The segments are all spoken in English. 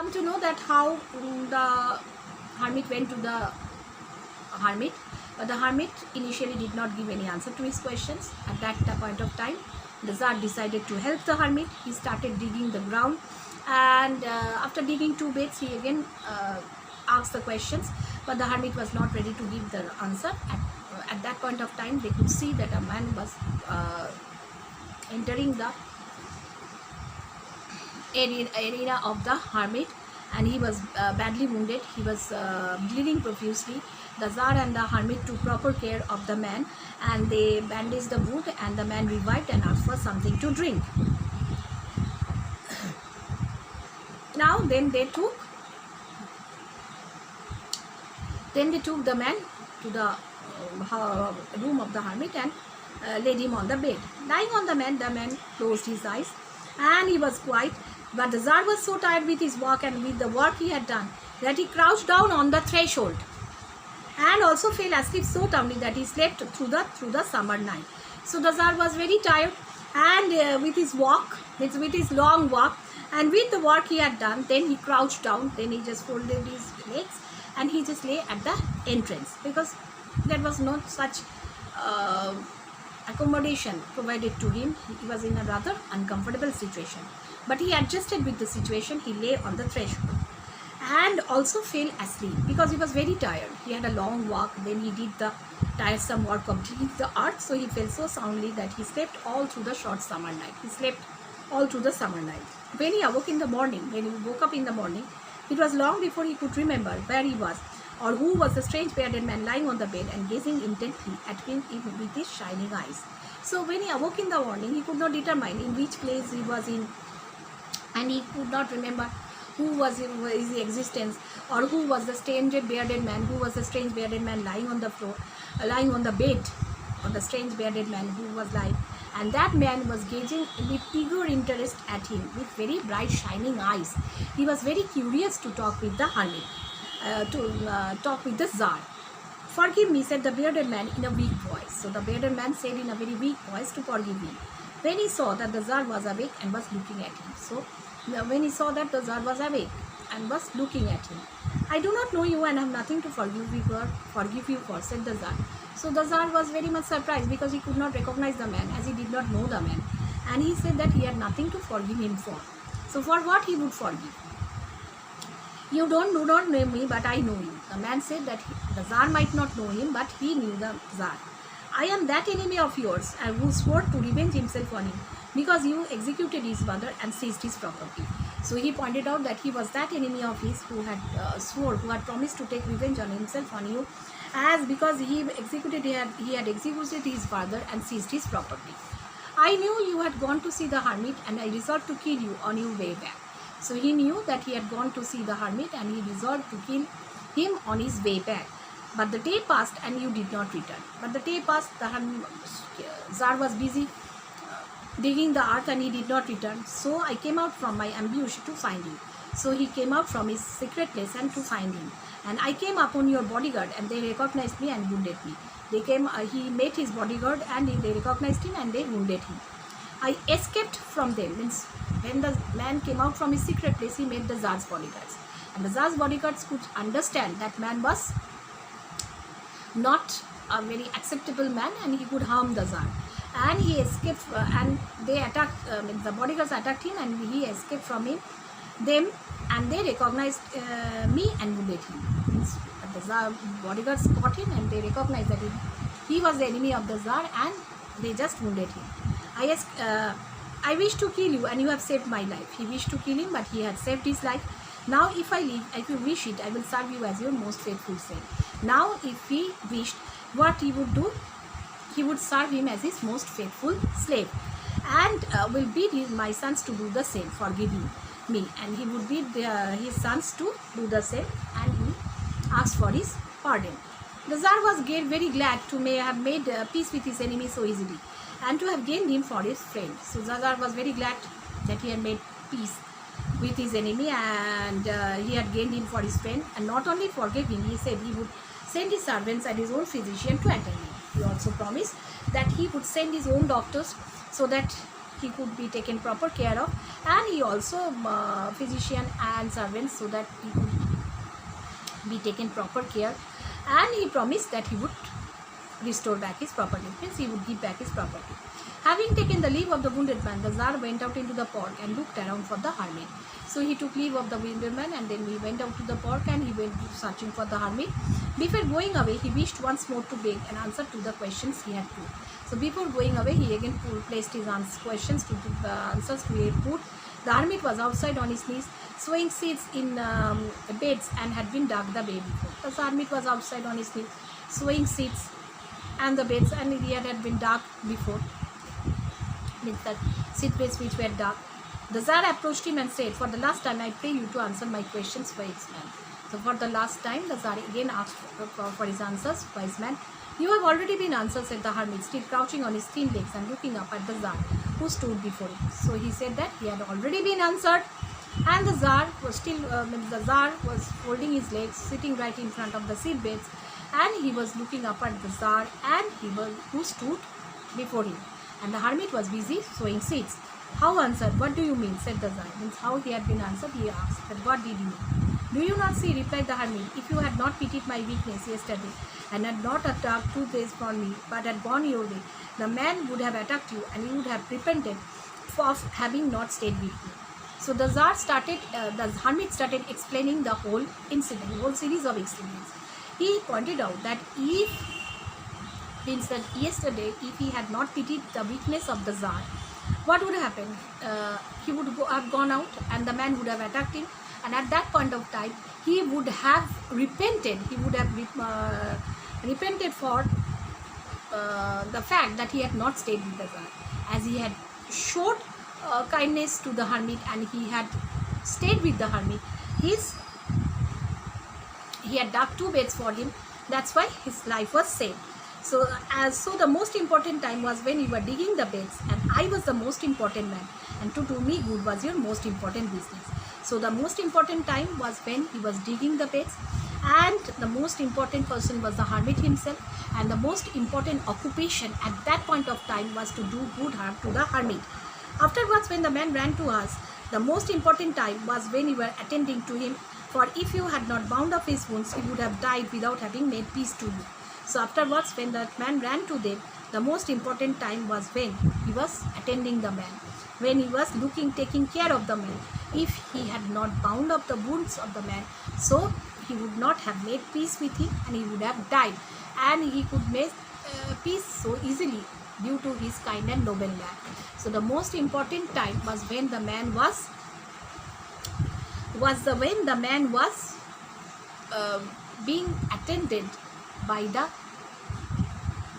come to know that how the hermit went to the hermit, but the hermit initially did not give any answer to his questions. At that point of time, the Tsar decided to help the hermit. He started digging the ground, and after digging 2 beds, he again asked the questions, but the hermit was not ready to give the answer. At that point of time, they could see that a man was entering the arena of the hermit, and he was badly wounded. He was bleeding profusely. The Tsar and the hermit took proper care of the man, and they bandaged the wound, and the man revived and asked for something to drink. Now then they took the man to the room of the hermit and laid him on the bed. Lying on the man closed his eyes, and he was quiet. But the Tsar was so tired with his work and with the work he had done that he crouched down on the threshold and also fell asleep so soundly that he slept through the summer night. So the Tsar was very tired, and with his long walk, and with the work he had done, then he crouched down, then he just folded his legs, and he just lay at the entrance, because there was no such accommodation provided to him. He was in a rather uncomfortable situation, but he adjusted with the situation. He lay on the threshold and also fell asleep because he was very tired. He had a long walk, then he did the tiresome work of digging the earth, so he fell so soundly that he slept all through the short summer night. He slept all through the summer night. When he woke up in the morning, it was long before he could remember where he was or who was the strange bearded man lying on the bed and gazing intently at him with his shining eyes. So when he awoke in the morning, he could not determine in which place he was in, and he could not remember who was his existence, or who was the strange bearded man, lying on the floor, lying on the bed, or the strange bearded man who was lying. And that man was gazing with eager interest at him with very bright shining eyes. He was very curious to talk with the hermit, talk with the Tsar. "Forgive me," said the bearded man in a weak voice. So the bearded man said in a very weak voice to forgive him. When he saw that the Tsar was awake and was looking at him. "I do not know you and have nothing to forgive you for," said the Tsar. So the Tsar was very much surprised because he could not recognize the man, as he did not know the man. And he said that he had nothing to forgive him for. So for what he would forgive? "You do not know me, but I know you." The man said that the Tsar might not know him, but he knew the Tsar. "I am that enemy of yours who swore to revenge himself on you because you executed his mother and seized his property." So he pointed out that he was that enemy of his who had who had promised to take revenge on himself on you, as because he had executed his father and seized his property. "I knew you had gone to see the hermit, and I resolved to kill you on your way back." So he knew that he had gone to see the hermit, and he resolved to kill him on his way back. "But the day passed and you did not return." But the day passed, the Tsar was busy digging the earth and he did not return. "So I came out from my ambush to find you." So he came out from his secret place and to find him. "And I came upon your bodyguard, and they recognized me and wounded me." He met his bodyguard, and they recognized him and they wounded him. "I escaped from them." Means when the man came out from his secret place, he met the Tsar's bodyguards. And the Tsar's bodyguards could understand that man was not a very acceptable man, and he could harm the Tsar. And he escaped, and they attacked, the bodyguards attacked him, and he escaped from them, and they recognized me and wounded him. Means the Tsar bodyguards caught him, and they recognized that he was the enemy of the Tsar, and they just wounded him. I wish to kill you, and you have saved my life." He wished to kill him, but he had saved his life. "Now if I leave, if you wish it, I will serve you as your most faithful slave." Now if he wished, what he would do? He would serve him as his most faithful slave, and will bid my sons to do the same, forgiving me. And he would bid his sons to do the same, and he asked for his pardon. The Tsar was very glad to have made peace with his enemy so easily, and to have gained him for his friend. So the Tsar was very glad that he had made peace with his enemy, and he had gained him for his friend. And not only forgave him, he said he would send his servants and his own physician to attend him. He also promised that he would send his own doctors so that he could be taken proper care of, and he also physician and servants, so that he could be taken proper care, and he promised that he would restore back his property, means he would give back his property. Having taken the leave of the wounded man, the Tsar went out into the park and looked around for the hermit. So he took leave of the wounded man, and then he went out to the park and he went searching for the hermit. Before going away, he wished once more to beg an answer to the questions he had put. So before going away, he again placed his questions to the answers he had put. The hermit was outside on his knees, sowing seeds in beds and had been dug the day before. The hermit was outside on his knees, sowing seeds and the beds, and he had been dug before, means the seed beds which were dug. The Tsar approached him and said, "For the last time, I pray you to answer my questions, wise man." So for the last time, the Tsar again asked for his answers. "Wise man, you have already been answered," said the hermit, still crouching on his thin legs and looking up at the Tsar, who stood before him. So he said that he had already been answered, and the Tsar was still, the Tsar was folding his legs, sitting right in front of the seed beds, and he was looking up at the Tsar, and who stood before him. And the hermit was busy sowing seeds. "How answered? What do you mean?" said the Tsar. Means how he had been answered, he asked. "But what did you mean?" "Do you not see," replied the hermit, "if you had not pitied my weakness yesterday, and had not attacked 2 days from me, but had gone your way, the man would have attacked you, and you would have repented of having not stayed with me." So the Tsar the hermit started explaining the whole incident, whole series of incidents. He pointed out that means that yesterday, if he had not pitied the weakness of the Tsar, what would happen? He would have gone out, and the man would have attacked him, and at that point of time, he would have repented. He would have repented for the fact that he had not stayed with the Tsar, as he had showed kindness to the hermit, and he had stayed with the hermit. He had dug 2 beds for him. That's why his life was saved. So the most important time was when you were digging the beds, and I was the most important man, and to do me good was your most important business. So the most important time was when he was digging the beds, and the most important person was the hermit himself, and the most important occupation at that point of time was to do good harm to the hermit. Afterwards, when the man ran to us, the most important time was when you were attending to him, for if you had not bound up his wounds, he would have died without having made peace to you. So afterwards, when that man ran to them, the most important time was when he was attending the man, when he was taking care of the man. If he had not bound up the wounds of the man, so he would not have made peace with him, and he would have died. And he could make peace so easily due to his kind and noble man. So the most important time was when the man was being attended by the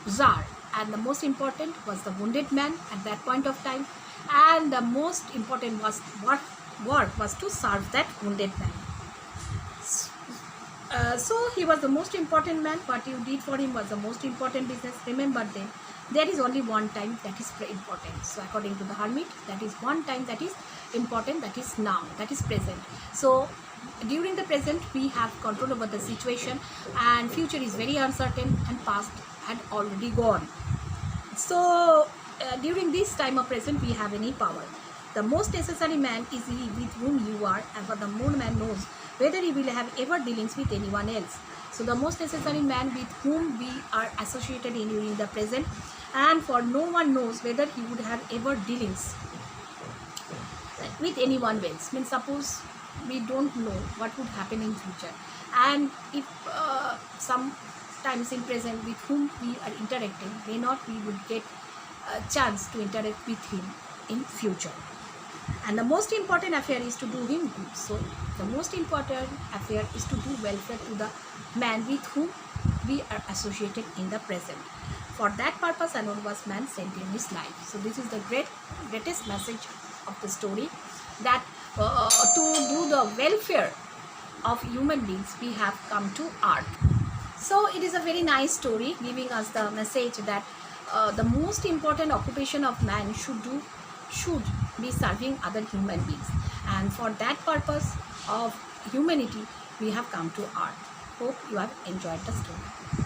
Tsar, and the most important was the wounded man at that point of time, and the most important was work was to serve that wounded man. So he was the most important man. What you did for him was the most important business. Remember, then there is only one time that is important. So according to the hermit, that is one time that is important, that is now, that is present. So during the present, we have control over the situation, and future is very uncertain, and past had already gone. So during this time of present, we have any power. The most necessary man is he with whom you are, and for the more man knows whether he will have ever dealings with anyone else. So the most necessary man with whom we are associated in during the present, and for no one knows whether he would have ever dealings with anyone else. Means suppose we don't know what would happen in future, and if sometimes in present with whom we are interacting, may not we would get a chance to interact with him in future. And the most important affair is to do him good. So the most important affair is to do welfare to the man with whom we are associated in the present. For that purpose, Anonymous man sent in his life. So this is the greatest message of the story, that to do the welfare of human beings, we have come to earth. So it is a very nice story, giving us the message that the most important occupation of man should be serving other human beings, and for that purpose of humanity, we have come to earth. Hope you have enjoyed the story.